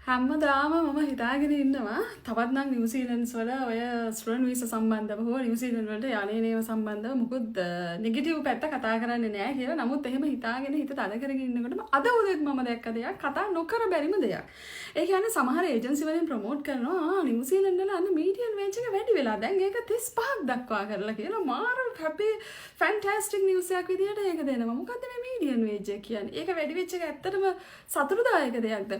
හැමදාම මම හිතාගෙන ඉන්නවා තවත් නම් නිව්සීලන්ඩ්ස් වල ඔය ස්ටුඩන්ට් වීසා සම්බන්ධව හෝ නිව්සීලන්ඩ් වලට යන්නේව සම්බන්ධව මොකද නෙගටිව් පැත්ත කතා කරන්නේ නැහැ කියලා. නමුත් එහෙම හිතාගෙන හිත තද කරගෙන ඉන්නකොටම අද උදේත් මම දැක්ක දෙයක් කතා නොකර බැරිම දෙයක්. ඒ කියන්නේ සමහර ඒජන්සි වලින් ප්‍රොමෝට් කරනවා නිව්සීලන්ඩ් වල අන්න මීඩියන් වේජ් එක වැඩි වෙලා දැන් ඒක 35ක් දක්වා කරලා කියලා මාර හැපි ෆැන්ටස්ටික් නිවුස් එකක් විදියට ඒක දෙනවා. මොකද්ද මේ මීඩියන් වේජ් එක කියන්නේ? ඒක වැඩි වෙච්ච එක ඇත්තටම සතුටුදායක දෙයක්ද?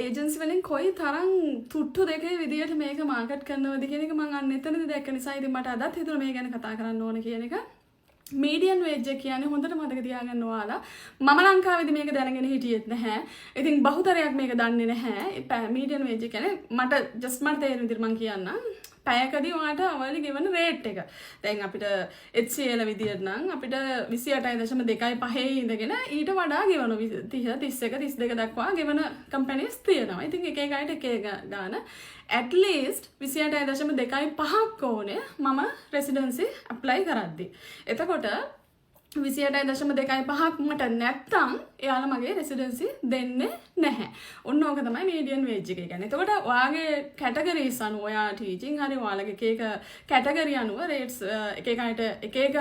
ඒජන්සි වලින් කොයි තරම් තුට්ටු දෙකේ විදියට මේක මාකට් කරනවද කියන එක මම අන්න එතනදී දැක්ක නිසා ඉතින් මට අදත් හිතුණා මේ ගැන කතා කරන්න ඕන කියන එක. මීඩියන් වේජ් එක කියන්නේ හොඳට මතක තියාගන්න ඔයාලා. මම ලංකාවේදී මේක දැනගෙන හිටියෙත් නැහැ. ඉතින් බහුතරයක් මේක දන්නේ නැහැ. මීඩියන් වේජ් කියන්නේ මට ජස්ට් මට තේරෙන විදිහට මම කියන්නම්. පැයකදී ඔයාට අවලි ගෙවන රේට් එක. දැන් අපිට HCL විදියට නම් අපිට 28.25 ඉඳගෙන ඊට වඩා ගෙවන 30 31 32 දක්වා ගෙවන කම්පැනිස් තියෙනවා. ඉතින් එක එක අයට එක එක ගාන at least 28.25ක් ඕනේ මම රෙසිඩන්සි ඇප්ලයි කරද්දි. එතකොට 28.25ක් මට නැත්තම් එයාලා මගේ රෙසිඩන්සි දෙන්නේ නැහැ. ඔන්න ඕක තමයි මීඩියන් වේජ් එක කියන්නේ. එතකොට ඔයාගේ කැටගරිස් අනුව ඔයා ටීචින් හරි ඔයාලගේ එක එක කැටගරි අනුව රේට්ස් එක එක අයට එක එක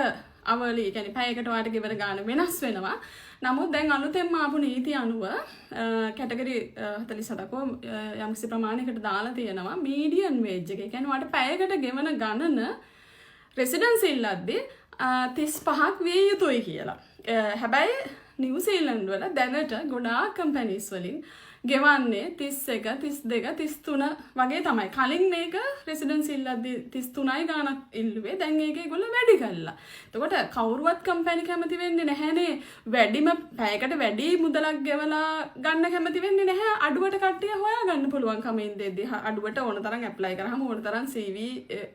අවලි කියන්නේ පැයකට ඔයාට ගෙවන ගාන වෙනස් වෙනවා. නමුත් දැන් අලුතෙන්ම ආපු නීති අනුව කැටගරි 47ක යම්කිසි ප්‍රමාණයකට දාලා තියෙනවා මීඩියන් වේජ් එක. ඒ කියන්නේ ඔයාට පැයකට ගෙවන ගණන රෙසිඩන්සි ඉල්ලද්දී 35ක් විය යුතුයි කියලා. හැබැයි නිව්සීලන්ඩ් වල දැනට ගොඩාක් කම්පැනිස් වලින් ගෙවන්නේ 31, 32, 33 වගේ තමයි. කලින් මේක රෙසිඩන්සි ඉල්ලද්දී 33යි ගාණක් ඉල්ලුවේ. දැන් ඒක ඒගොල්ලෝ වැඩි කළා. එතකොට කවුරුවත් කම්පැනි කැමති වෙන්නේ නැහැනේ වැඩිම පැයකට වැඩි මුදලක් ගෙවලා ගන්න කැමති වෙන්නේ නැහැ. අඩුවට කට්ටිය හොයා ගන්න පුළුවන් කමෙන් දෙද්දී අඩුවට ඕන තරම් ඇප්ලයි කරාම ඕන තරම් CV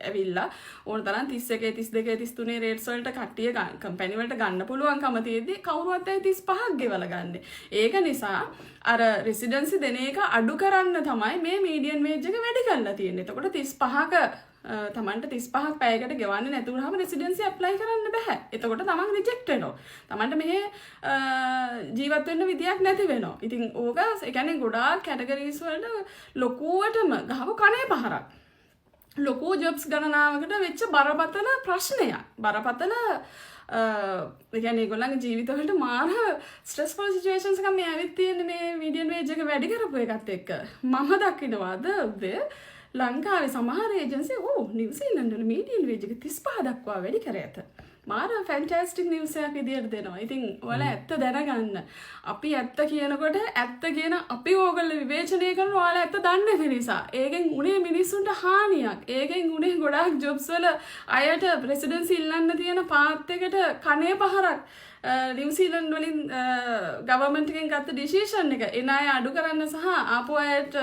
ඇවිල්ලා ඕන තරම් 31, 32, 33 රේට්ස් වලට කට්ටිය කම්පැනි වලට ගන්න පුළුවන්කම තියෙද්දී කවුරුවත් 35ක් ගෙවලා ගන්න. ඒක නිසා අර රෙසිඩන්සි දෙන එක අඩු කරන්න තමයි මේ මීඩියන් වේජ් එක වැඩි කරලා තියෙන්නේ. එතකොට 35ක තමන්ට 35ක් පැයකට ගෙවන්නේ නැතුවම රෙසිඩන්සි ඇප්ලයි කරන්න බෑ. එතකොට තමන් රිජෙක්ට් වෙනවා. තමන්ට මෙහෙ ජීවත් වෙන්න විදියක් නැති වෙනවා. ඉතින් ඕක ඒ කියන්නේ ගොඩාක් කැටගරිස් වලට ලොකුවටම ගහව කණේ පහරක්. ලොකු ජොබ්ස් ගණනාවකට වෙච්ච බරපතල ප්‍රශ්නයක්. බරපතල ඒ කියන්නේ ඒගොල්ලන්ගේ ජීවිතවලට මාර ස්ට්‍රෙස්ෆුල් සිචුේෂන්ස් එකක් මේ ඇවිත් තියෙන්නේ මේ මීඩියන් වේජ් එක වැඩි කරපු එකත් එක්ක. මම දකින්නවාද ලංකාවේ සමහර ඒජන්සි නිව්සීලන්ඩ් වල මීඩියන් වේජ් එක 35 දක්වා වැඩි කර ඇත. මාර ෆැන්ටස්ටික් නිවුස් එකක් විදියට දෙනවා. ඉතින් ඔයාලා ඇත්ත දැනගන්න. අපි ඇත්ත කියනකොට ඇත්ත කියන අපි ඕගොල්ලෝ විවේචනය කරන ඔයාලා ඇත්ත දන්නේ නැති නිසා. ඒකෙන් උනේ මිනිස්සුන්ට හානියක්. ඒකෙන් උනේ ගොඩාක් ජොබ්ස් වල අයට රෙසිඩන්සි ඉල්ලන්න තියෙන පාත් එකට කණේ පහරක්. නිව්සීලන්ඩ් වලින් ගවර්න්මන්ට් එකෙන් ගත්ත ඩිසිෂන් එක එන අය අඩු කරන්න සහ ආපු අයට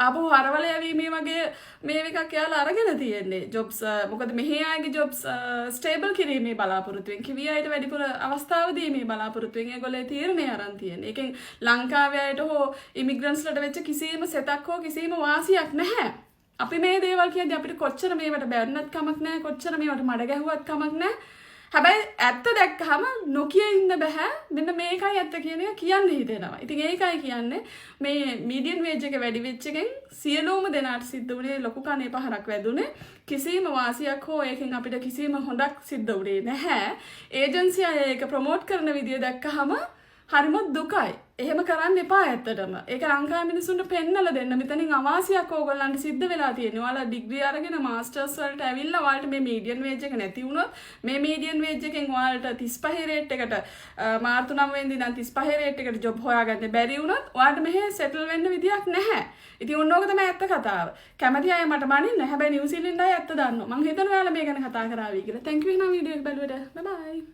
ආපු හරවල යවීමේ වගේ මේ එකක් යාලා අරගෙන තියෙන්නේ ජොබ්ස් මොකද මෙහි අයගේ ජොබ්ස් ස්ටේබල් කිරීමේ බලාපොරොත්තුවෙන් කිවි අයට වැඩිපුර අවස්ථාව දීමේ බලාපොරොත්තුවෙන් ඒගොල්ලෝ තීරණය අරන් තියෙන්නේ. ඒකෙන් ලංකාවේ අයට හෝ ඉමිග්‍රන්ට්ස්ලට වෙච්ච කිසිම සෙතක් හෝ කිසිම වාසියක් නැහැ. අපි මේ දේවල් කියද්දි අපිට කොච්චර මේවට බැරිනත් කමක් නැහැ කොච්චර මේවට මඩ ගැහුවත් කමක් නැහැ. හැබැයි ඇත්ත දැක්කහම නොකිය ඉන්න බෑ. මෙන්න මේකයි ඇත්ත කියන එක කියන්න හිතෙනවා. ඉතින් ඒකයි කියන්නේ මේ මීඩියන් වේජ් එක වැඩි වෙච්ච එකෙන් සියලුම දෙනාට සිද්ධ වුණේ ලොකු කණේ පහරක් වැදුනේ. කිසිම වාසියක් හෝ ඒකෙන් අපිට කිසිම හොඳක් සිද්ධ වුණේ නැහැ. ඒජන්සි අය ඒක ප්‍රොමෝට් කරන විදිය දැක්කහම හරිම දුකයි. එහෙම කරන්න එපා ඇත්තටම. ඒක ලංකාවේ මිනිස්සුන්ට පෙන්නලා දෙන්න. මෙතනින් අවාසියක් ඕගොල්ලන්ට සිද්ධ වෙලා තියෙනවා. ඔයාලා ඩිග්‍රී අරගෙන මාස්ටර්ස් වලට ඇවිල්ලා ඔයාලට මේ මීඩියන් වේජ් එක නැති වුණොත් මේ මීඩියන් වේජ් එකෙන් ඔයාලට 35 රේට් එකට මාර්තු 9 වෙනිදා ඉඳන් 35 රේට් එකට ජොබ් හොයාගන්න බැරි වුණොත් ඔයාලට මෙහෙ සෙටල් වෙන්න විදියක් නැහැ. ඉතින් ඔන්න ඕක තමයි ඇත්ත කතාව. කැමති අය මට බනින්න. හැබැයි නිව්සීලන්ඩ් අය ඇත්ත දන්නවා. මම හිතනවා ඔයාලා මේ ගැන කතා කරાવી කියලා. thank you එහෙනම් වීඩියෝ එක බලුවට. bye bye.